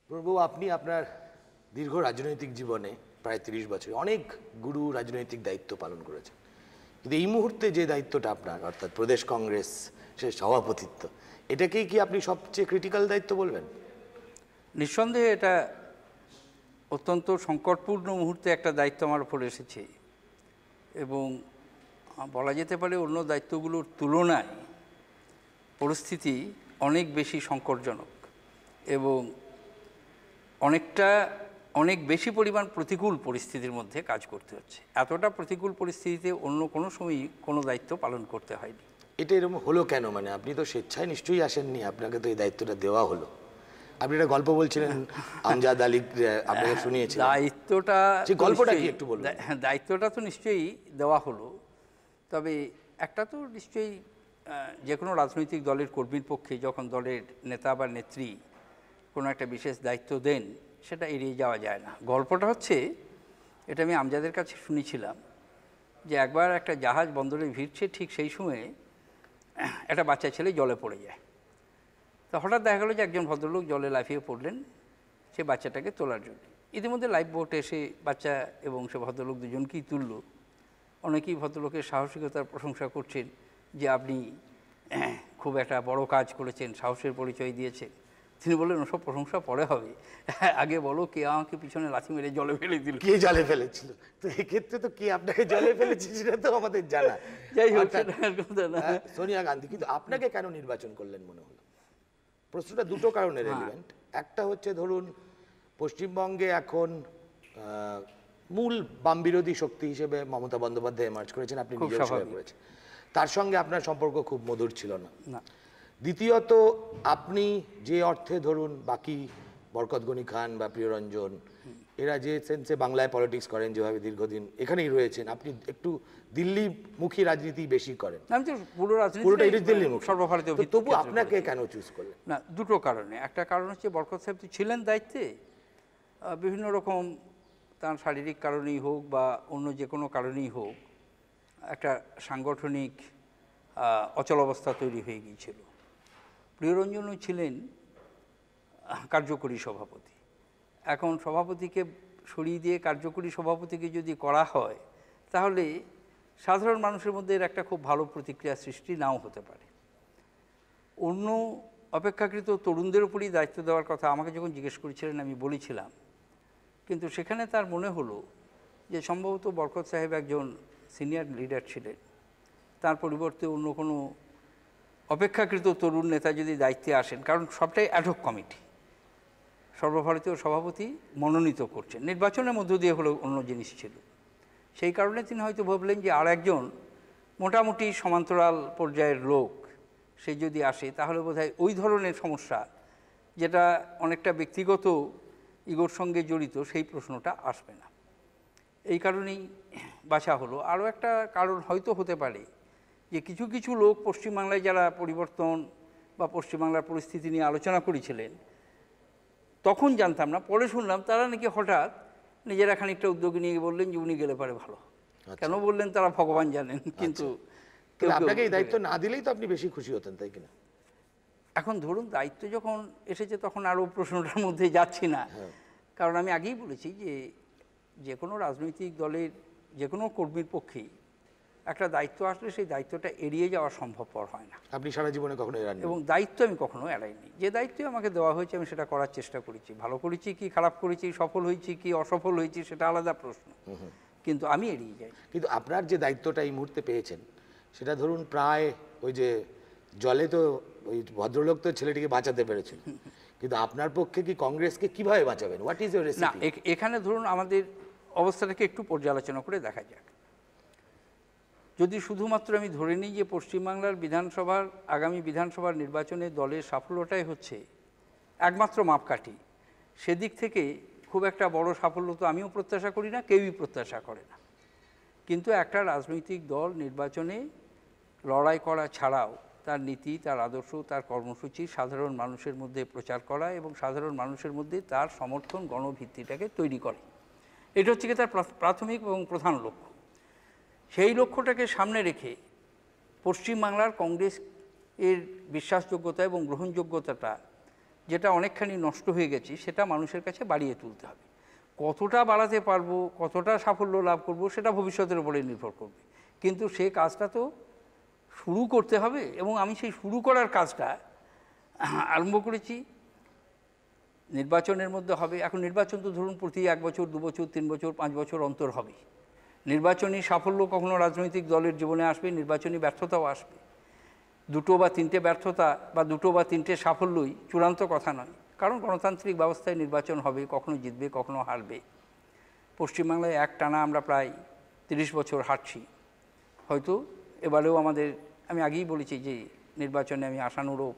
প্রভু, আপনি আপনার দীর্ঘ রাজনৈতিক জীবনে প্রায় 30 বছর অনেক গুরু রাজনৈতিক দায়িত্ব পালন করেছেন, কিন্তু এই মুহূর্তে যে দায়িত্বটা আপনার, অর্থাৎ প্রদেশ কংগ্রেস সে সভাপতিত্ব, এটাকেই কি আপনি সবচেয়ে ক্রিটিক্যাল দায়িত্ব বলবেন? নিঃসন্দেহে এটা অত্যন্ত সংকটপূর্ণ মুহূর্তে একটা দায়িত্ব আমার উপর এসেছে এবং বলা যেতে পারে অন্য দায়িত্বগুলোর তুলনায় পরিস্থিতি অনেক বেশি সংকটজনক এবং অনেক বেশি পরিমাণ প্রতিকূল পরিস্থিতির মধ্যে কাজ করতে হচ্ছে। এতটা প্রতিকূল পরিস্থিতিতে অন্য কোনো সময়ই কোনো দায়িত্ব পালন করতে হয়নি। এটা এরকম হলো কেন? মানে আপনি তো স্বেচ্ছায় নিশ্চয়ই আসেননি, আপনাকে তো এই দায়িত্বটা দেওয়া হলো। আপনি একটা গল্প বলছিলেন, আমজাদ আলী আপনাকে শুনিয়েছিলেন, দায়িত্বটা গল্পটা কি একটু বলুন। দায়িত্বটা তো নিশ্চয়ই দেওয়া হলো, তবে একটা তো নিশ্চয়ই যে কোনো রাজনৈতিক দলের কর্মীর পক্ষে যখন দলের নেতা বা নেত্রী কোনো একটা বিশেষ দায়িত্ব দেন সেটা এড়িয়ে যাওয়া যায় না। গল্পটা হচ্ছে, এটা আমি আমজাদের কাছে শুনেছিলাম যে একবার একটা জাহাজ বন্দরে ভিড়ছে, ঠিক সেই সময়ে একটা বাচ্চা ছেলে জলে পড়ে যায়। তো হঠাৎ দেখা গেলো যে একজন ভদ্রলোক জলে লাফিয়ে পড়লেন সে বাচ্চাটাকে তোলার জন্য। ইতিমধ্যে লাইফ বোট এসে বাচ্চা এবং সে ভদ্রলোক দুজনকেই তুলল। অনেকেই ভদ্রলোকের সাহসিকতার প্রশংসা করছেন যে আপনি খুব একটা বড় কাজ করেছেন, সাহসের পরিচয় দিয়েছেন। তিনি বললেন, ওসব প্রশংসা পরে হবে, আগে বলো কে আমাকে পিছনে লাথি মেরে জলে ফেলে দিল। কে জলে ফেলেছিল? তো এক্ষেত্রে তো কে আপনাকে জলে ফেলেছে সেটা তো আমাদের জানা। যাই হোক, সোনিয়া গান্ধী। কিন্তু আপনাকে কেন নির্বাচন করলেন মনে হলো? প্রশ্নটা দুটো কারণে রেলিভেন্ট। একটা হচ্ছে, ধরুন পশ্চিমবঙ্গে এখন মূল বাম বিরোধী শক্তি হিসেবে মমতা বন্দ্যোপাধ্যায় এমার্জ করেছেন, আপনি নিজেও স্বীকার করেছেন। তার সঙ্গে আপনার সম্পর্ক খুব মধুর ছিল না। দ্বিতীয়ত, আপনি যে অর্থে ধরুন বাকি বরকত গনি খান বা প্রিয়রঞ্জন এরা যে সেন্সে বাংলায় পলিটিক্স করেন, যেভাবে দীর্ঘদিন এখানেই রয়েছেন, আপনি একটু দিল্লিমুখী রাজনীতি বেশি করেন। পুরোটাই দিল্লিমুখী, সর্বভারতীয়। তবু আপনাকে কেন চুজ করলেন? না, দুটো কারণে। একটা কারণ হচ্ছে বরকত সাহেব তো ছিলেন দায়িত্বে, বিভিন্ন রকম তার শারীরিক কারণেই হোক বা অন্য যে কোনো কারণেই হোক একটা সাংগঠনিক অচলাবস্থা তৈরি হয়ে গিয়েছিল। প্রিয়রঞ্জনও ছিলেন কার্যকরী সভাপতি। এখন সভাপতিকে সরিয়ে দিয়ে কার্যকরী সভাপতিকে যদি করা হয় তাহলে সাধারণ মানুষের মধ্যে এর একটা খুব ভালো প্রতিক্রিয়া সৃষ্টি নাও হতে পারে। অন্য অপেক্ষাকৃত তরুণদের উপরই দায়িত্ব দেওয়ার কথা আমাকে যখন জিজ্ঞেস করেছিলেন আমি বলেছিলাম, কিন্তু সেখানে তার মনে হলো যে সম্ভবত বরকত সাহেব একজন সিনিয়র লিডার ছিলেন, তার পরিবর্তে অন্য কোনো অপেক্ষাকৃত তরুণ নেতা যদি দায়িত্বে আসেন, কারণ সবটাই অ্যাডহক কমিটি, সর্বভারতীয় সভাপতি মনোনীত করছেন, নির্বাচনের মধ্য দিয়ে হলেও অন্য জিনিস ছিল। সেই কারণে তিনি হয়তো ভাবলেন যে আর একজন মোটামুটি সমান্তরাল পর্যায়ের লোক সে যদি আসে তাহলে বোধহয় ওই ধরনের সমস্যা যেটা অনেকটা ব্যক্তিগত ইগোর সঙ্গে জড়িত সেই প্রশ্নটা আসবে না। এই কারণেই বাছা হলো। আরও একটা কারণ হয়তো হতে পারে যে কিছু কিছু লোক পশ্চিমবাংলায় যারা পরিবর্তন বা পশ্চিমবাংলার পরিস্থিতি নিয়ে আলোচনা করেছিলেন তখন জানতাম না, পরে শুনলাম তারা নাকি হঠাৎ নিজেরা খানিকটা উদ্যোগী নিয়ে বললেন যে উনি গেলে পারে ভালো। কেন বললেন তারা ভগবান জানেন, কিন্তু আপনাকে এই দায়িত্ব না দিলেই তো আপনি বেশি খুশি হতেন, তাই কিনা? এখন ধরুন দায়িত্ব যখন এসেছে তখন আরও প্রশ্নটার মধ্যে যাচ্ছি না, কারণ আমি আগেই বলেছি যে কোনো রাজনৈতিক দলের যে কোনো কর্মীর পক্ষেই একটা দায়িত্ব আসলে সেই দায়িত্বটা এড়িয়ে যাওয়া সম্ভবপর হয় না। আপনি সারা জীবনে কখনো এড়াননি? এবং দায়িত্ব আমি কখনো এড়াইনি। যে দায়িত্ব আমাকে দেওয়া হয়েছে আমি সেটা করার চেষ্টা করেছি। ভালো করেছি কি খারাপ করেছি, সফল হয়েছি কি অসফল হয়েছি সেটা আলাদা প্রশ্ন, কিন্তু আমি এড়িয়ে যাই। কিন্তু আপনার যে দায়িত্বটা এই মুহূর্তে পেয়েছেন সেটা ধরুন প্রায় ওই যে জলে তো ওই ভদ্রলোক তো ছেলেটিকে বাঁচাতে পেরেছেন, কিন্তু আপনার পক্ষে কি কংগ্রেসকে কিভাবে বাঁচাবেন? What is your recipe? না, এখানে ধরুন আমাদের অবস্থাটাকে একটু পর্যালোচনা করে দেখা যাক। যদি শুধুমাত্র আমি ধরে নিই যে পশ্চিমবাংলার বিধানসভার আগামী বিধানসভার নির্বাচনে দলের সাফল্যটাই হচ্ছে একমাত্র মাপকাঠি, সেদিক থেকে খুব একটা বড় সাফল্য তো আমিও প্রত্যাশা করি না, কেউই প্রত্যাশা করে না। কিন্তু একটা রাজনৈতিক দল নির্বাচনে লড়াই করা ছাড়াও তার নীতি, তার আদর্শ, তার কর্মসূচি সাধারণ মানুষের মধ্যে প্রচার করা এবং সাধারণ মানুষের মধ্যে তার সমর্থন গণভিত্তিটাকে তৈরি করে, এটা হচ্ছে কি তার প্রাথমিক এবং প্রধান লক্ষ্য। সেই লক্ষ্যটাকে সামনে রেখে পশ্চিমবাংলার কংগ্রেস এর বিশ্বাসযোগ্যতা এবং গ্রহণযোগ্যতাটা যেটা অনেকখানি নষ্ট হয়ে গেছে সেটা মানুষের কাছে বাড়িয়ে তুলতে হবে। কতটা বাড়াতে পারবো, কতটা সাফল্য লাভ করব, সেটা ভবিষ্যতের উপরে নির্ভর করবে, কিন্তু সেই কাজটা তো শুরু করতে হবে। এবং আমি সেই শুরু করার কাজটা আরম্ভ করেছি। নির্বাচনের মধ্যে হবে, এখন নির্বাচন তো ধরুন প্রতি 1 বছর 2 বছর 3 বছর 5 বছর অন্তর হবে। নির্বাচনী সাফল্য কখনো রাজনৈতিক দলের জীবনে আসবে, নির্বাচনী ব্যর্থতাও আসবে। 2 বা 3টে ব্যর্থতা বা 2 বা 3টে সাফল্যই চূড়ান্ত কথা নয়, কারণ গণতান্ত্রিক ব্যবস্থায় নির্বাচন হবে, কখনো জিতবে কখনো হারবে। পশ্চিমবাংলায় একটানা আমরা প্রায় 30 বছর হাঁটছি, হয়তো এবারেও আমাদের, আমি আগেই বলেছি যে নির্বাচনে আমি আশানুরূপ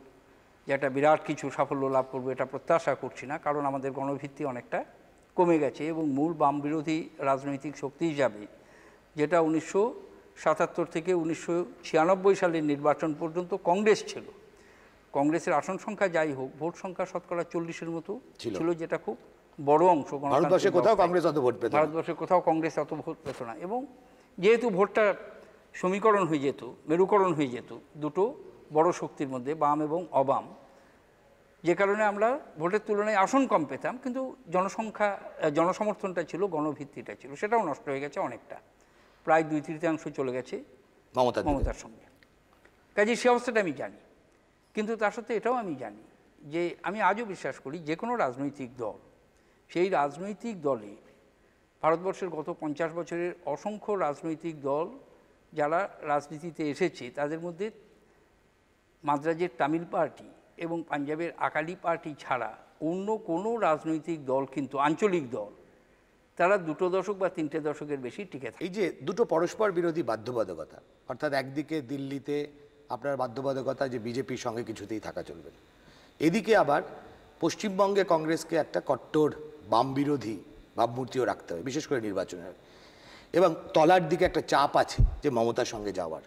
যে একটা বিরাট কিছু সাফল্য লাভ করবো এটা প্রত্যাশা করছি না, কারণ আমাদের গণভিত্তি অনেকটা কমে গেছে এবং মূল বাম বিরোধী রাজনৈতিক শক্তি হিসাবে, যেটা 1977 থেকে 1996 সালের নির্বাচন পর্যন্ত কংগ্রেস ছিল, কংগ্রেসের আসন সংখ্যা যাই হোক, ভোট সংখ্যা শতকরা 40-এর মতো ছিল, যেটা খুব বড় অংশ। ভারতবর্ষে কোথাও কংগ্রেস অত ভোট পেত না, ভারতবর্ষে কোথাও কংগ্রেস অত ভোট পেত না। এবং যেহেতু ভোটটা সমীকরণ হয়ে যেত, মেরুকরণ হয়ে যেত দুটো বড় শক্তির মধ্যে, বাম এবং অবাম, যে কারণে আমরা ভোটের তুলনায় আসন কম পেতাম, কিন্তু জনসমর্থনটা ছিল, গণভিত্তিটা ছিল, সেটাও নষ্ট হয়ে গেছে অনেকটা, প্রায় 2/3 চলে গেছে মমতার সঙ্গে। কাজে সে অবস্থাটা আমি জানি, কিন্তু তার সাথে এটাও আমি জানি যে আমি আজও বিশ্বাস করি যে কোনো রাজনৈতিক দল, সেই রাজনৈতিক দলে ভারতবর্ষের গত 50 বছরের অসংখ্য রাজনৈতিক দল যারা রাজনীতিতে এসেছে, তাদের মধ্যে মাদ্রাজের তামিল পার্টি এবং পাঞ্জাবের আকালি পার্টি ছাড়া অন্য কোনো রাজনৈতিক দল, কিন্তু আঞ্চলিক দল, তারা 2 দশক বা 3টে দশকের বেশি টিকে থাকে। এই যে দুটো পরস্পর বিরোধী বাধ্যবাধকতা, অর্থাৎ একদিকে দিল্লিতে আপনার বাধ্যবাধকতা যে বিজেপির সঙ্গে কিছুতেই থাকা চলবে না, এদিকে আবার পশ্চিমবঙ্গে কংগ্রেসকে একটা কট্টর বাম বিরোধী ভাবমূর্তিও রাখতে হবে, বিশেষ করে নির্বাচনের, এবং তলার দিকে একটা চাপ আছে যে মমতার সঙ্গে যাওয়ার,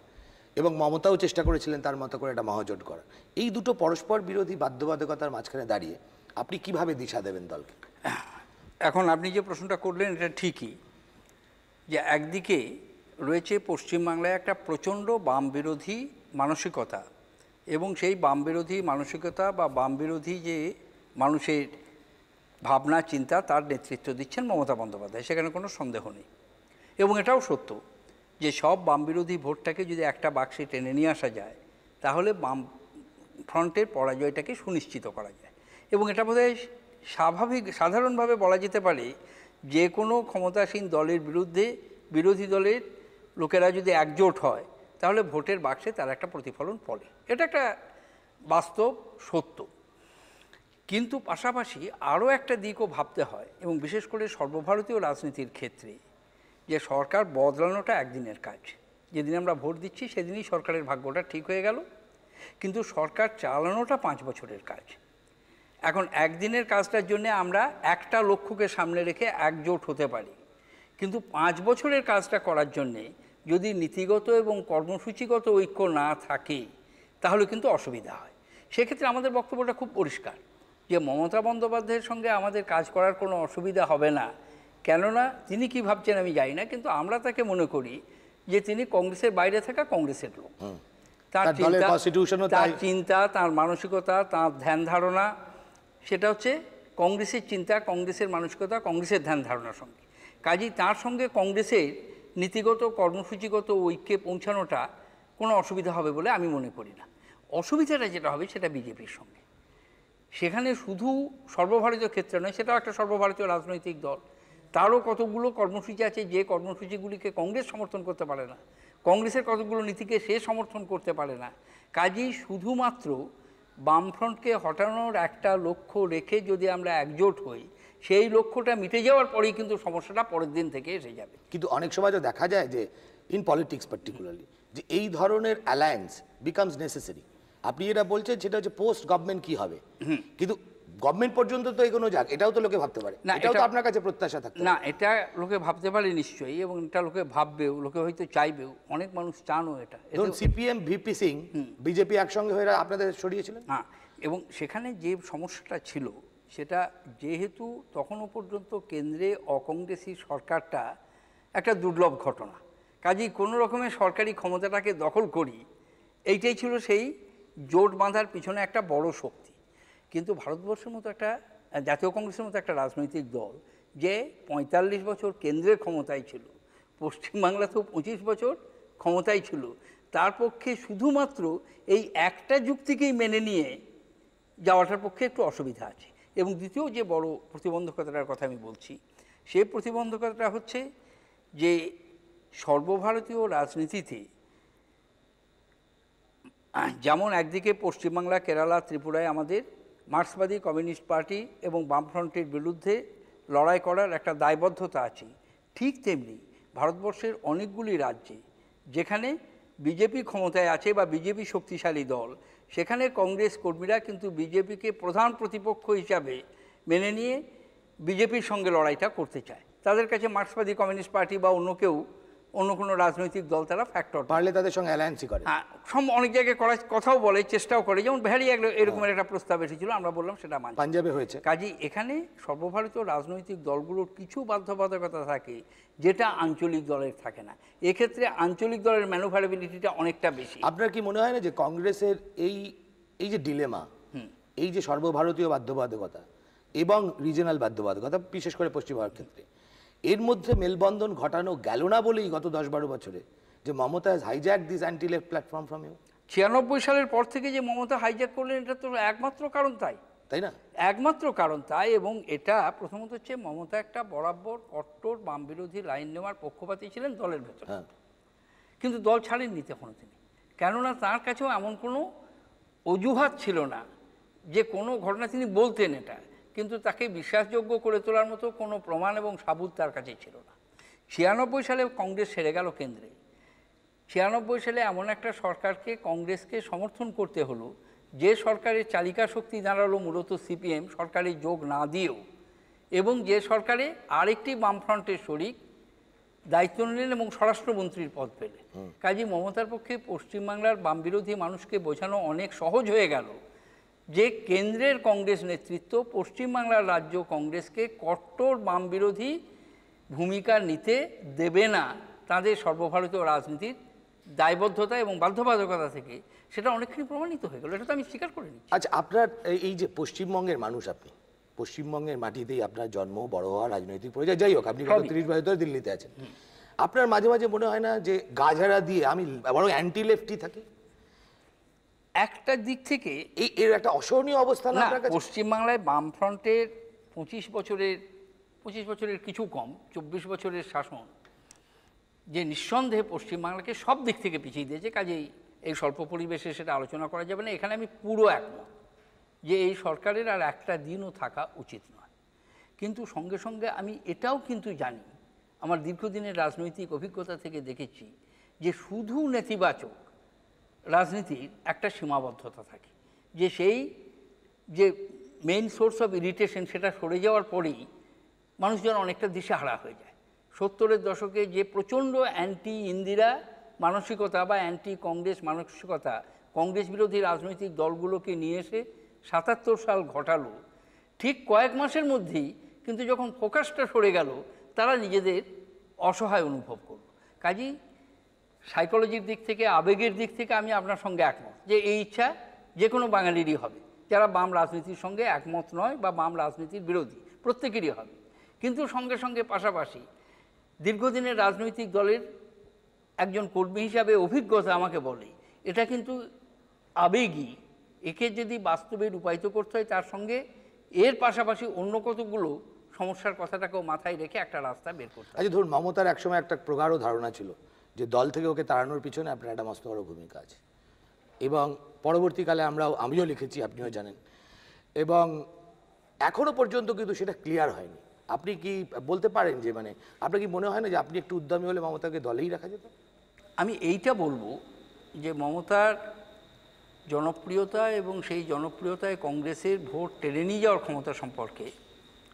এবং মমতাও চেষ্টা করেছিলেন তার মতো করে একটা মহাজোট করা। এই দুটো পরস্পর বিরোধী বাধ্যবাধকতার মাঝখানে দাঁড়িয়ে আপনি কিভাবে দিশা দেবেন দলকে? এখন আপনি যে প্রশ্নটা করলেন এটা ঠিকই, যে একদিকে রয়েছে পশ্চিমবাংলায় একটা প্রচণ্ড বাম বিরোধী মানসিকতা, এবং সেই বাম বিরোধী মানসিকতা বা বাম বিরোধী যে মানুষের ভাবনা চিন্তা, তার নেতৃত্ব দিচ্ছেন মমতা বন্দ্যোপাধ্যায়, সেখানে কোনো সন্দেহ নেই। এবং এটাও সত্য যে সব বাম বিরোধী ভোটটাকে যদি একটা বাক্সে টেনে নিয়ে আসা যায়, তাহলে বাম ফ্রন্টের পরাজয়টাকে সুনিশ্চিত করা যায়। এবং এটা বোধহয় সাধারণভাবে বলা যেতে পারে, যে কোনো ক্ষমতাসীন দলের বিরুদ্ধে বিরোধী দলের লোকেরা যদি একজোট হয়, তাহলে ভোটের বাক্সে তার একটা প্রতিফলন পড়ে, এটা একটা বাস্তব সত্য। কিন্তু পাশাপাশি আরও একটা দিকও ভাবতে হয়, এবং বিশেষ করে সর্বভারতীয় রাজনীতির ক্ষেত্রে, যে সরকার বদলানোটা একদিনের কাজ, যেদিন আমরা ভোট দিচ্ছি সেদিনই সরকারের ভাগ্যটা ঠিক হয়ে গেল, কিন্তু সরকার চালানোটা 5 বছরের কাজ। এখন একদিনের কাজটার জন্য আমরা একটা লক্ষ্যকে সামনে রেখে একজোট হতে পারি, কিন্তু 5 বছরের কাজটা করার জন্যে যদি নীতিগত এবং কর্মসূচিগত ঐক্য না থাকে, তাহলে কিন্তু অসুবিধা হয়। সেক্ষেত্রে আমাদের বক্তব্যটা খুব পরিষ্কার, যে মমতা বন্দ্যোপাধ্যায়ের সঙ্গে আমাদের কাজ করার কোনো অসুবিধা হবে না। কেননা তিনি কি ভাবছেন আমি জানি না, কিন্তু আমরা তাকে মনে করি যে তিনি কংগ্রেসের বাইরে থাকা কংগ্রেসের লোক, তার চিন্তা, তার মানসিকতা, তার ধ্যান ধারণা, সেটা হচ্ছে কংগ্রেসের চিন্তা, কংগ্রেসের মানসিকতা, কংগ্রেসের ধ্যান ধারণার সঙ্গে। কাজেই তার সঙ্গে কংগ্রেসের নীতিগত কর্মসূচিগত ঐক্যে পৌঁছানোটা কোনো অসুবিধা হবে বলে আমি মনে করি না। অসুবিধাটা যেটা হবে সেটা বিজেপির সঙ্গে। সেখানে শুধু সর্বভারতীয় ক্ষেত্রে নয়, সেটাও একটা সর্বভারতীয় রাজনৈতিক দল, তারও কতগুলো কর্মসূচি আছে যে কর্মসূচিগুলিকে কংগ্রেস সমর্থন করতে পারে না, কংগ্রেসের কতগুলো নীতিকে সে সমর্থন করতে পারে না। কাজেই শুধুমাত্র বামফ্রন্টকে হটানোর একটা লক্ষ্য রেখে যদি আমরা একজোট হই, সেই লক্ষ্যটা মিটে যাওয়ার পরেই কিন্তু সমস্যাটা পরের দিন থেকে এসে যাবে। কিন্তু অনেক সময় তো দেখা যায় যে ইন পলিটিক্স পার্টিকুলারলি, যে এই ধরনের অ্যালায়েন্স বিকামস নেসেসারি। আপনি যেটা বলছেন সেটা হচ্ছে পোস্ট গভর্নমেন্ট কি হবে, কিন্তু গভর্নমেন্ট পর্যন্ত তো এগোনো যাক, এটাও তো লোকে ভাবতে পারে, এটাও তো আপনার কাছে প্রত্যাশা থাকতে না, এটা লোকে ভাবতে পারে নিশ্চয়ই, এবং এটা লোকে ভাববেও, লোকে হয়তো চাইবেও, অনেক মানুষ চানও এটা। ধরুন সিপিএম ভিপি সিং বিজেপি একসঙ্গে হয়ে আপনাদের সরিয়েছিলেন। হ্যাঁ, এবং সেখানে যে সমস্যাটা ছিল সেটা, যেহেতু তখনও পর্যন্ত কেন্দ্রে অকংগ্রেসি সরকারটা একটা দুর্লভ ঘটনা, কাজেই কোনো রকমের সরকারি ক্ষমতাটাকে দখল করি, এইটাই ছিল সেই জোট বাঁধার পিছনে একটা বড় শক্তি। কিন্তু ভারতবর্ষের মতো একটা জাতীয় কংগ্রেসের মতো একটা রাজনৈতিক দল যে ৪৫ বছর কেন্দ্রের ক্ষমতায় ছিল, পশ্চিমবাংলাতেও ২৫ বছর ক্ষমতায় ছিল, তার পক্ষে শুধুমাত্র এই একটা যুক্তিকেই মেনে নিয়ে যাওয়াটার পক্ষে একটু অসুবিধা আছে। এবং দ্বিতীয় যে বড় প্রতিবন্ধকতার কথা আমি বলছি, সেই প্রতিবন্ধকতাটা হচ্ছে যে সর্বভারতীয় রাজনীতিতে যেমন একদিকে পশ্চিমবাংলা, কেরালা, ত্রিপুরায় আমাদের মার্ক্সবাদী কমিউনিস্ট পার্টি এবং বামফ্রন্টের বিরুদ্ধে লড়াই করার একটা দায়বদ্ধতা আছে, ঠিক তেমনি ভারতবর্ষের অনেকগুলি রাজ্যে যেখানে বিজেপি ক্ষমতায় আছে বা বিজেপি শক্তিশালী দল, সেখানে কংগ্রেস কর্মীরা কিন্তু বিজেপিকে প্রধান প্রতিপক্ষ হিসাবে মেনে নিয়ে বিজেপির সঙ্গে লড়াইটা করতে চায়। তাদের কাছে মার্ক্সবাদী কমিউনিস্ট পার্টি বা অন্য কেউ, অন্য কোনো রাজনৈতিক দল তারা ফ্যাক্টর পারলে তাদের সঙ্গে অ্যালায়েন্সই করে। হ্যাঁ, অনেক জায়গায় করার কথাও বলে, চেষ্টাও করে, যেমন বিহারি এরকমের একটা প্রস্তাব এসেছিল, আমরা বললাম সেটা মানছি। পাঞ্জাবে হয়েছে। কাজী এখানে সর্বভারতীয় রাজনৈতিক দলগুলোর কিছু বাধ্যবাধকতা থাকে যেটা আঞ্চলিক দলের থাকে না। এক্ষেত্রে আঞ্চলিক দলের ম্যানুভারেবিলিটিটা অনেকটা বেশি। আপনার কি মনে হয় না যে কংগ্রেসের এই যে ডিলেমা, এই যে সর্বভারতীয় বাধ্যবাধকতা এবং রিজনাল বাধ্যবাধকতা, বিশেষ করে পশ্চিমবঙ্গের ক্ষেত্রে, এর মধ্যে মেলবন্ধন ঘটানো গেল না বলেই গত 10-12 বছরে যে Mamata has hijack this anti left platform from you? 96 সালের পর থেকে যে মমতা হাইজ্যাক করলেন, এটা তো একমাত্র কারণ তাই না? একমাত্র কারণ তাই। এবং এটা প্রথমত হচ্ছে মমতা একটা বরাবর কট্টর বাম বিরোধী লাইন নেওয়ার পক্ষপাতী ছিলেন দলের ভেতর, কিন্তু দল ছাড়েননি তখন তিনি, কেননা তার কাছেও এমন কোনো অজুহাত ছিল না যে কোনো ঘটনা তিনি বলতেন এটা, কিন্তু তাকে বিশ্বাসযোগ্য করে তোলার মতো কোনো প্রমাণ এবং সাবুত তার কাছে ছিল না। 96 সালে কংগ্রেস হেরে গেল কেন্দ্রে। 96 সালে এমন একটা সরকারকে, কংগ্রেসকে সমর্থন করতে হলো, যে সরকারের চালিকা শক্তি দাঁড়ালো মূলত সিপিএম, সরকারে যোগ না দিয়েও, এবং যে সরকারে আরেকটি বামফ্রন্টের শরিক দায়িত্ব নিলেন এবং স্বরাষ্ট্রমন্ত্রীর পদ পেলেন। কাজী মমতার পক্ষে পশ্চিমবাংলার বাম বিরোধী মানুষকে বোঝানো অনেক সহজ হয়ে গেল যে কেন্দ্রের কংগ্রেস নেতৃত্ব পশ্চিমবাংলার রাজ্য কংগ্রেসকে কট্টর বাম বিরোধী ভূমিকা নিতে দেবে না। তাদের সর্বভারতীয় রাজনীতির দায়বদ্ধতা এবং বাধ্যবাধকতা থেকে সেটা অনেকখানি প্রমাণিত হয়ে গেল, এটা তো আমি স্বীকার করে নিচ্ছি। আচ্ছা, আপনার এই যে পশ্চিমবঙ্গের মানুষ, আপনি পশ্চিমবঙ্গের মাটিতেই আপনার জন্ম, বড় হওয়া, রাজনৈতিক পরিচয়, যাই হোক, আপনি গত 30 বছর ধরে দিল্লিতে আছেন, আপনার মাঝে মাঝে মনে হয় না যে গাঝাড়া দিয়ে আমি বড় অ্যান্টি লেফটি থাকি? একটা দিক থেকে এর একটা অসহনীয় অবস্থা না আপনার কাছে? পশ্চিমবাংলায় বামফ্রন্টের 25 বছরের কিছু কম 24 বছরের শাসন যে নিঃসন্দেহে পশ্চিমবাংলাকে সব দিক থেকে পিছিয়ে দিয়েছে। কাজেই এই স্বল্প পরিবেশে সেটা আলোচনা করা যাবে না। এখানে আমি পুরো একমত যে এই সরকারের আর একটা দিনও থাকা উচিত নয়। কিন্তু সঙ্গে সঙ্গে আমি এটাও কিন্তু জানি, আমার দীর্ঘদিনের রাজনৈতিক অভিজ্ঞতা থেকে দেখেছি যে শুধু নেতিবাচক রাজনীতির একটা সীমাবদ্ধতা থাকে, যে সেই যে মেইন সোর্স অফ ইরিটেশন সেটা সরে যাওয়ার পরেই মানুষজন অনেকটা দিশেহারা হয়ে যায়। 70-এর দশকে যে প্রচণ্ড অ্যান্টি ইন্দিরা মানসিকতা বা অ্যান্টি কংগ্রেস মানসিকতা কংগ্রেস বিরোধী রাজনৈতিক দলগুলোকে নিয়ে এসে 77 সাল ঘটালো, ঠিক কয়েক মাসের মধ্যেই কিন্তু যখন ফোকাসটা সরে গেল তারা নিজেদের অসহায় অনুভব করল। কাজেই সাইকোলজির দিক থেকে, আবেগের দিক থেকে আমি আপনার সঙ্গে একমত যে এই ইচ্ছা যে কোনো বাঙালিরই হবে, যারা বাম রাজনীতির সঙ্গে একমত নয় বা বাম রাজনীতির বিরোধী, প্রত্যেকেরই হবে। কিন্তু সঙ্গে সঙ্গে পাশাপাশি দীর্ঘদিনের রাজনৈতিক দলের একজন কর্মী হিসাবে অভিজ্ঞতা আমাকে বলে এটা কিন্তু আবেগী, একে যদি বাস্তবে রূপায়িত করতে হয় তার সঙ্গে এর পাশাপাশি অন্য কতগুলো সমস্যার কথাটাকেও মাথায় রেখে একটা রাস্তা বের করতে হয়। আচ্ছা, ধরুন মমতার একসময় একটা প্রগাঢ় ধারণা ছিল যে দল থেকে ওকে তাড়ানোর পিছনে আপনার একটা মস্ত বড় ভূমিকা আছে, এবং পরবর্তীকালে আমিও লিখেছি, আপনিও জানেন, এবং এখনো পর্যন্ত কিন্তু সেটা ক্লিয়ার হয়নি। আপনি কি বলতে পারেন যে মানে আপনার কি মনে হয় না যে আপনি একটু উদ্যমী হলে মমতাকে দলেই রাখা যেত? আমি এইটা বলবো যে মমতার জনপ্রিয়তা এবং সেই জনপ্রিয়তায় কংগ্রেসের ভোট টেনে নিয়ে যাওয়ার ক্ষমতা সম্পর্কে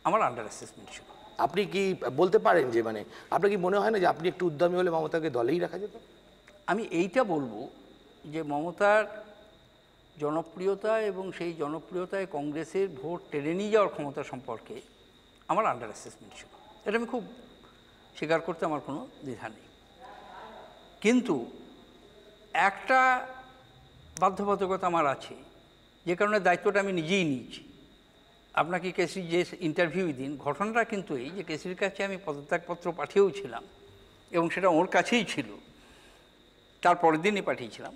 আমার আন্ডার অ্যাসেসমেন্ট ছিল। আপনি কি বলতে পারেন যে মানে আপনার কি মনে হয় না যে আপনি একটু উদ্যমী হলে মমতাকে দলেই রাখা যেত? আমি এইটা বলবো যে মমতার জনপ্রিয়তা এবং সেই জনপ্রিয়তায় কংগ্রেসের ভোট টেনে নিয়ে যাওয়ার ক্ষমতা সম্পর্কে আমার আন্ডার অ্যাসেসমেন্ট ছিল, এটা আমি খুব স্বীকার করতে আমার কোনো দ্বিধা নেই। কিন্তু একটা বাধ্যবাধকতা আমার আছে, যে কারণে দায়িত্বটা আমি নিজেই নিয়েছি, আপনাকে কেসরি যে ইন্টারভিউ দিন, ঘটনাটা কিন্তু এই যে কেসরির কাছে আমি পদত্যাগপত্র পাঠিয়েওছিলাম এবং সেটা ওর কাছেই ছিল, তার পরের দিনই পাঠিয়েছিলাম।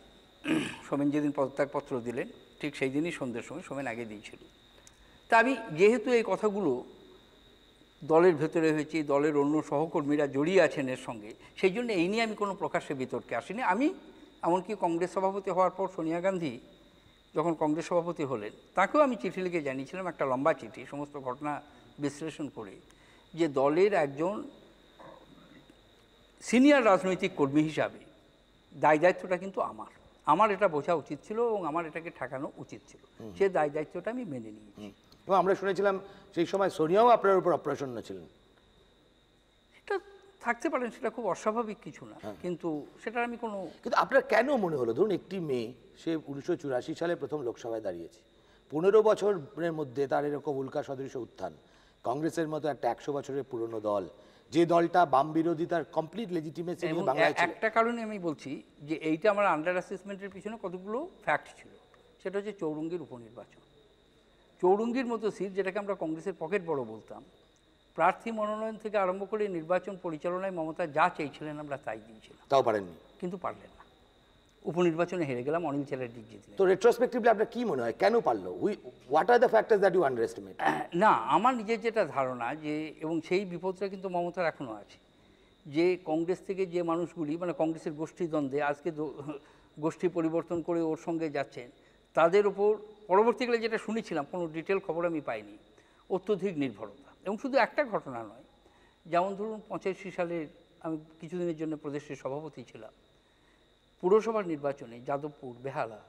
সোমেন যেদিন পদত্যাগপত্র দিলেন ঠিক সেই দিনই সন্ধ্যের সময়, সোমেন আগে দিয়েছিল। তা আমি যেহেতু এই কথাগুলো দলের ভেতরে হয়েছে, দলের অন্য সহকর্মীরা জড়িয়ে আছেন এর সঙ্গে, সেই জন্য এই নিয়ে আমি কোনো প্রকাশ্যে বিতর্কে আসিনি। আমি এমনকি কংগ্রেস সভাপতি হওয়ার পর সোনিয়া গান্ধী যখন কংগ্রেস সভাপতি হলেন, তাকেও আমি চিঠি লিখে জানিয়েছিলাম, একটা লম্বা চিঠি সমস্ত ঘটনা বিশ্লেষণ করে, যে দলের একজন সিনিয়র রাজনৈতিক কর্মী হিসাবে দায়িত্বটা কিন্তু আমার এটা বোঝা উচিত ছিল এবং আমার এটাকে ঠেকানো উচিত ছিল। সে দায়িত্বটা আমি মেনে নিয়েছি। এবং আমরা শুনেছিলাম সেই সময় সোনিয়াও আপনার উপর অপ্রসন্ন ছিলেন। সেটা থাকতে পারেন, সেটা খুব অস্বাভাবিক কিছু না, কিন্তু সেটা আমি কোনো... কিন্তু আপনার কেন মনে হলো, ধরুন একটি মেয়ে, সে 1984 সালে প্রথম লোকসভায় দাঁড়িয়েছে, 15 বছরের মধ্যে তার এরকম উল্কা সদৃশ উত্থান, কংগ্রেসের মতো একটা 100 বছরের পুরনো দল, যে দলটা বাম বিরোধিতার কমপ্লিট লেজিটিমেসি নিয়ে বাংলায় ছিল। একটা কারণে আমি বলছি যে এইটা আমার আন্ডার অ্যাসেসমেন্টের পিছনে কতগুলো ফ্যাক্ট ছিল। সেটা হচ্ছে চৌরঙ্গীর উপনির্বাচন। চৌরঙ্গীর মতো সিট, যেটাকে আমরা কংগ্রেসের পকেট বড় বলতাম, প্রার্থী মনোনয়ন থেকে আরম্ভ করে নির্বাচন পরিচালনায় মমতা যা চেয়েছিলেন আমরা তাই দিয়েছিলাম, তাও পারেননি, কিন্তু পারলেন না। উপনির্বাচনে হেরে গেলাম, অনিল চ্যাটার্জি জিতলেন। তো রেট্রোস্পেক্টিভলি আপনার কি মনে হয় কেন পারলো? What are the factors that you underestimate? না, আমার নিজের যেটা ধারণা, যে এবং সেই বিপদটা কিন্তু মমতার এখনও আছে, যে কংগ্রেস থেকে যে মানুষগুলি, মানে কংগ্রেসের গোষ্ঠীদ্বন্দ্বে আজকে গোষ্ঠী পরিবর্তন করে ওর সঙ্গে যাচ্ছেন, তাদের ওপর পরবর্তীকালে যেটা শুনেছিলাম, কোনো ডিটেল খবর আমি পাইনি, অত্যধিক নির্ভরতা। এবং শুধু একটা ঘটনা নয়, যেমন ধরুন 85 সালের আমি কিছুদিনের জন্য প্রদেশের সভাপতি ছিলাম, পুরসভার নির্বাচনে যাদবপুর, বেহালা,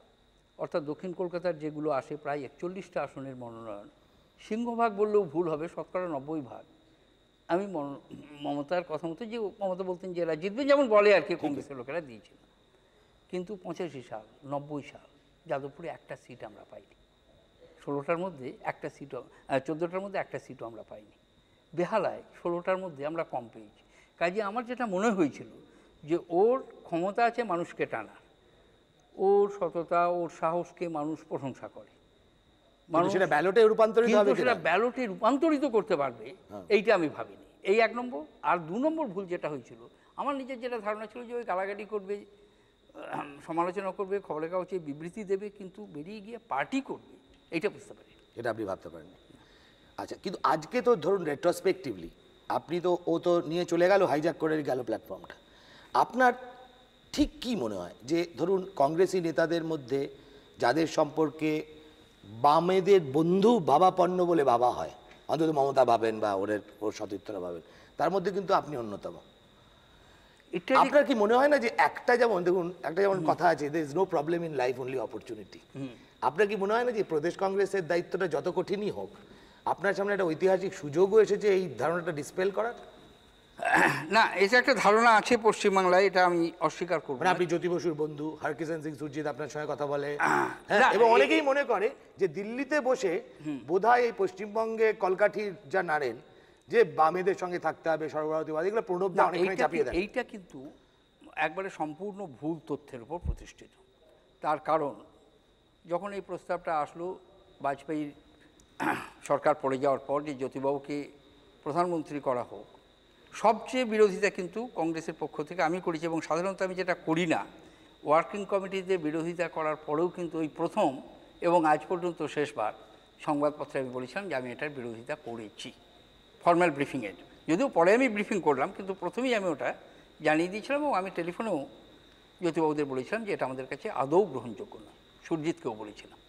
অর্থাৎ দক্ষিণ কলকাতার যেগুলো আসে প্রায় 41টা আসনের মনোনয়ন, সিংহভাগ বললেও ভুল হবে, শতকরা 90 ভাগ আমি মমতার কথা মতো, যে মমতা বলতেন যে এরা জিতবে, যেমন বলে আর কি কংগ্রেসের লোকেরা, দিয়েছিলাম। কিন্তু 85 সাল, 90 সাল যাদবপুরে একটা সিট আমরা পাইনি, 16টার মধ্যে একটা সিটও, 14টার মধ্যে একটা সিটও আমরা পাইনি। বেহালায় 16টার মধ্যে আমরা কম পেয়েছি। কাজে আমার যেটা মনে হয়েছিল যে ওর ক্ষমতা আছে মানুষকে টানার, ওর সততা, ওর সাহসকে মানুষ প্রশংসা করে, মানুষ সেটা ব্যালটে রূপান্তরিত হবে, সেটা ব্যালটে রূপান্তরিত করতে পারবে, এইটা আমি ভাবিনি। এই 1 নম্বর। আর 2 নম্বর ভুল যেটা হয়েছিল, আমার নিজের যেটা ধারণা ছিল যে ওই গালাগালি করবে, সমালোচনা করবে, খবরের কাগজে বিবৃতি দেবে, কিন্তু বেরিয়ে গিয়ে পার্টি করবে, এইটা বুঝতে পারি। এটা আপনি ভাবতে পারেন। আচ্ছা, কিন্তু আজকে তো ধরুন রেট্রোস্পেক্টিভলি আপনি তো, ও তো নিয়ে চলে গেল, হাইজ্যাক করে গেল প্ল্যাটফর্মটা, আপনার ঠিক কি মনে হয় যে ধরুন কংগ্রেসি নেতাদের মধ্যে যাদের সম্পর্কে বামেদের বন্ধু ভাবাপন্ন বলে ভাবা হয়, অন্তত মমতা ভাবেন বা ওর সতীর্থরা ভাবেন, তার মধ্যে কিন্তু আপনি অন্যতম। আপনার কি মনে হয় না যে একটা যেমন দেখুন, একটা যেমন কথা আছে, there is no problem in life, only opportunity, আপনার কি মনে হয় না যে প্রদেশ কংগ্রেসের দায়িত্বটা যত কঠিনই হোক, আপনার সামনে একটা ঐতিহাসিক সুযোগও এসেছে এই ধারণাটা ডিসপেল করার? না, এটা একটা ধারণা আছে পশ্চিমবাংলায়, এটা আমি অস্বীকার করব না। আপনি জ্যোতি বসুর বন্ধু, হরকিষেন সিং সুরজিৎ আপনার সঙ্গে কথা বলে, এবং অনেকেই মনে করে যে দিল্লিতে বসে বোধহয় এই পশ্চিমবঙ্গে কলকাঠির যা নাড়েন, যে বামেদের সঙ্গে থাকতে হবে, সর্বভারতীয়বাদ, এগুলো প্রণবদা অনেকখানি চাপিয়ে দেন। এইটা কিন্তু একবারে সম্পূর্ণ ভুল তথ্যের উপর প্রতিষ্ঠিত। তার কারণ, যখন এই প্রস্তাবটা আসলো বাজপেয়ীর সরকার পড়ে যাওয়ার পর, যে জ্যোতিবাবুকে প্রধানমন্ত্রী করা হোক, সবচেয়ে বিরোধিতা কিন্তু কংগ্রেসের পক্ষ থেকে আমি করেছি। এবং সাধারণত আমি যেটা করি না, ওয়ার্কিং কমিটিতে বিরোধিতা করার পরেও কিন্তু ওই প্রথম এবং আজ পর্যন্ত শেষবার সংবাদপত্রে আমি বলেছিলাম যে আমি এটার বিরোধিতা করেছি, ফর্মাল ব্রিফিংয়ের। যদিও পরে আমি ব্রিফিং করলাম, কিন্তু প্রথমেই আমি ওটা জানিয়ে দিয়েছিলাম এবং আমি টেলিফোনেও জ্যোতিবাবুদের বলেছিলাম যে এটা আমাদের কাছে আদৌ গ্রহণযোগ্য নয়, সুরজিৎকেও বলেছিলাম।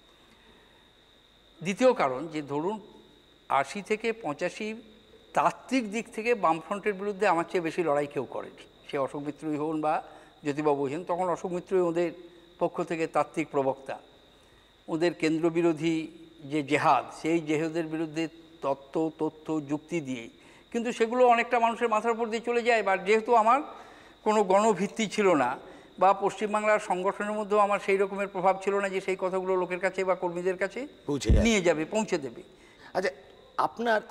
দ্বিতীয় কারণ, যে ধরুন 80 থেকে 85 তাত্ত্বিক দিক থেকে বামফ্রন্টের বিরুদ্ধে আমার চেয়ে বেশি লড়াই কেউ করেনি, সে অশোক মিত্রই হন বা জ্যোতিবাবু হন। তখন অশোক মিত্রই ওদের পক্ষ থেকে তাত্ত্বিক প্রবক্তা, ওদের কেন্দ্রবিরোধী যে জেহাদ, সেই জেহাদের বিরুদ্ধে তথ্য যুক্তি দিয়ে, কিন্তু সেগুলো অনেকটা মানুষের মাথার উপর দিয়ে চলে যায়। বা যেহেতু আমার কোনো গণভিত্তি ছিল না, বা পশ্চিমবাংলার সংগঠনের মধ্যেও আমার সেই রকমের প্রভাব ছিল না যে সেই কথাগুলো লোকের কাছে বা কর্মীদের কাছে নিয়ে যাবে, পৌঁছে দেবে। আচ্ছা,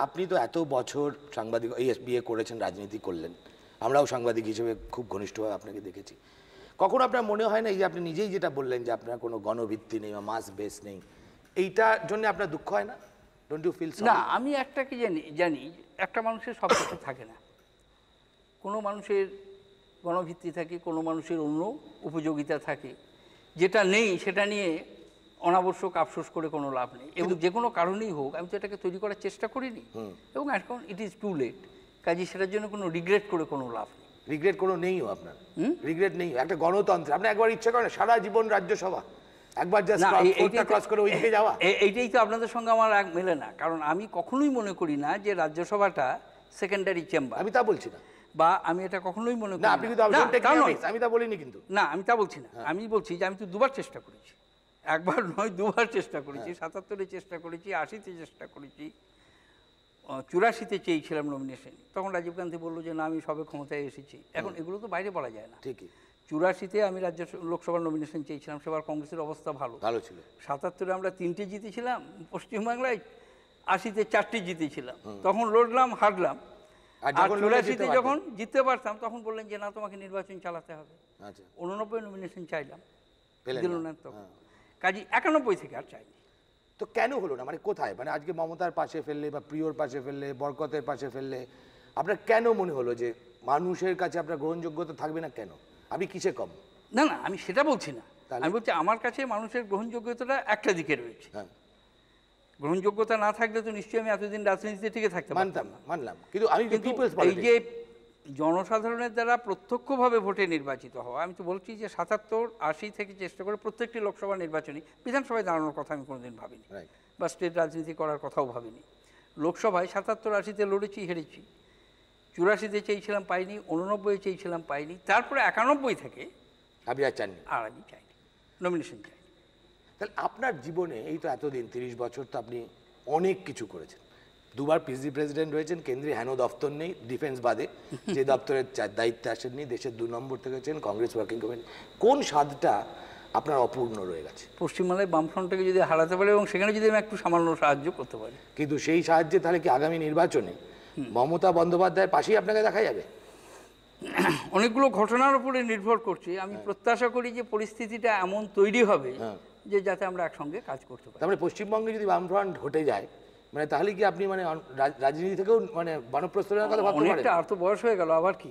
আপনি তো এত বছর সাংবাদিক, বিয়ে করেছেন, রাজনীতি করলেন, আমরাও সাংবাদিক হিসেবে খুব ঘনিষ্ঠভাবে আপনাকে দেখেছি। কখনো আপনার মনে হয় না, এই যে আপনি নিজেই যেটা বললেন যে আপনার কোনো গণভিত্তি নেই বা মাস বেস নেই, এইটার জন্য আপনার দুঃখ হয় না? ডোন্ট ইউ ফিল না, আমি একটা কি জানি একটা মানুষের সব কিছু থাকে না। কোনো মানুষের গণভিত্তি থাকে, কোনো মানুষের অন্য উপযোগিতা থাকে, যেটা নেই সেটা নিয়ে অনাবশ্যক আফসোস করে কোনো লাভ নেই। এবং যে কোনো কারণেই হোক, আমি তো এটাকে তৈরি করার চেষ্টা করিনি, এবং এখন ইট ইজ টু লেট। কাজে সেটার জন্য কোনো রিগ্রেট করে কোনো লাভ নেই। রিগ্রেট কোনো নেইও আপনার? রিগ্রেট নেই? একটা গণতন্ত্র আপনি একবার ইচ্ছে করেন সারা জীবন রাজ্যসভা একবার জাস্ট ক্রস করে ওইদিকে যাওয়া? এইটাই তো আপনাদের সঙ্গে আমার এক মেলে না, কারণ আমি কখনোই মনে করি না যে রাজ্যসভাটা সেকেন্ডারি চেম্বার। আমি তা বলছি না, বা আমি এটা কখনোই মনে করি না আপনি কিন্তু আমি তা বলিনি কিন্তু। না, আমি তা বলছি না। আমি বলছি যে আমি তো দুবার চেষ্টা করেছি, একবার নয় দুবার চেষ্টা করেছি। ৭৭-এ চেষ্টা করেছি, ৮০-তে চেষ্টা করেছি, ৮৪-তে চেয়েছিলাম নমিনেশন। তখন রাজীব গান্ধী বললো যে না, আমি সবে ক্ষমতায় এসেছি। এখন এগুলো তো বাইরে বলা যায় না। ঠিকই। ৮৪-তে আমি লোকসভার নমিনেশন চেয়েছিলাম, সেবার কংগ্রেসের অবস্থা ভালো ছিল। ৭৭-এ আমরা ৩টে জিতেছিলাম পশ্চিমবাংলায়, ৮০-তে 4টে জিতেছিলাম। তখন লড়লাম, হারলাম। আর ৮৪-তে যখন জিততে পারতাম তখন বললেন যে না, তোমাকে নির্বাচন চালাতে হবে। ৮৯ নমিনেশন চাইলাম, দিল না। তখন কাজী ৯১ থেকে আর চাইনি। তো কেন হলো না? মানে কোথায়? মানে আজকে মমতার পাশে ফেললে বা প্রিয়র পাশে ফেললে, বরকতের পাশে ফেললে, আপনার কেন মনে হলো যে মানুষের কাছে আপনার গ্রহণযোগ্যতা থাকবে না? কেন? আপনি কিসে কম? না না, আমি সেটা বলছি না। আমি বলছি আমার কাছে মানুষের গ্রহণযোগ্যতাটা একটা দিকে রয়েছে। গ্রহণযোগ্যতা না থাকলে তো নিশ্চয়ই আমি এতদিন রাজনীতিতে টিকে থাকতে পারতাম না। মানলাম, কিন্তু আমি এই যে জনসাধারণের দ্বারা প্রত্যক্ষভাবে ভোটে নির্বাচিত হওয়া, আমি তো বলছি যে ৭৭, ৮০ থেকে চেষ্টা করে প্রত্যেকটি লোকসভা নির্বাচনী, বিধানসভায় দাঁড়ানোর কথা আমি কোনোদিন ভাবিনি, বা স্টেট রাজনীতি করার কথাও ভাবিনি। লোকসভায় ৭৭, ৮০-তে লড়েছি, হেরেছি। ৮৪-তে চেয়েছিলাম, পাইনি। ৮৯-এ চেয়েছিলাম, পাইনি। তারপরে ৯১ থেকে আপনি আর চাননি? আর আমি চাইনি, নমিনেশন চাইনি। তাহলে আপনার জীবনে এই তো এতদিন ৩০ বছর তো আপনি অনেক কিছু করেছেন। দুবার পিসি প্রেসিডেন্ট হয়েছেন, কেন্দ্রে হেন দপ্তর নেই ডিফেন্স বাদে, যে দপ্তরের দায়িত্বে আসেননি, দেশের ২ নম্বর থেকেছেন, কংগ্রেস ওয়ার্কিং কমিটি। কোন স্বাদটা আপনার অপূর্ণ রয়ে গেছে? পশ্চিমবাংলায় বামফ্রন্টকে যদি হারাতে পারে এবং সেখানে যদি আমি একটু সামান্য সাহায্য করতে পারি। কিন্তু সেই সাহায্যে তাহলে কি আগামী নির্বাচনে মমতা বন্দ্যোপাধ্যায়ের পাশেই আপনাকে দেখা যাবে? অনেকগুলো ঘটনার উপরে নির্ভর করছে। আমি প্রত্যাশা করি যে পরিস্থিতিটা এমন তৈরি হবে যে যাতে আমরা একসঙ্গে কাজ করতে পারি। তারপরে পশ্চিমবঙ্গে যদি বামফ্রন্ট হটে যায়, মানে তাহলে কি আপনি মানে রাজনীতি থেকেও মানে বানপ্রস্থলের কথা ভাবতে পারেন? অনেকটা, আর তো বয়স হয়ে গেল, আবার কি?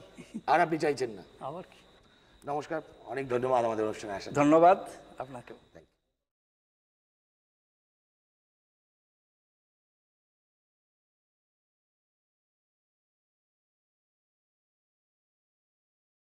আর আপনি চাইছেন না? আবার কি? নমস্কার, অনেক ধন্যবাদ আমাদের অনুষ্ঠানে আসার। ধন্যবাদ আপনাকেও।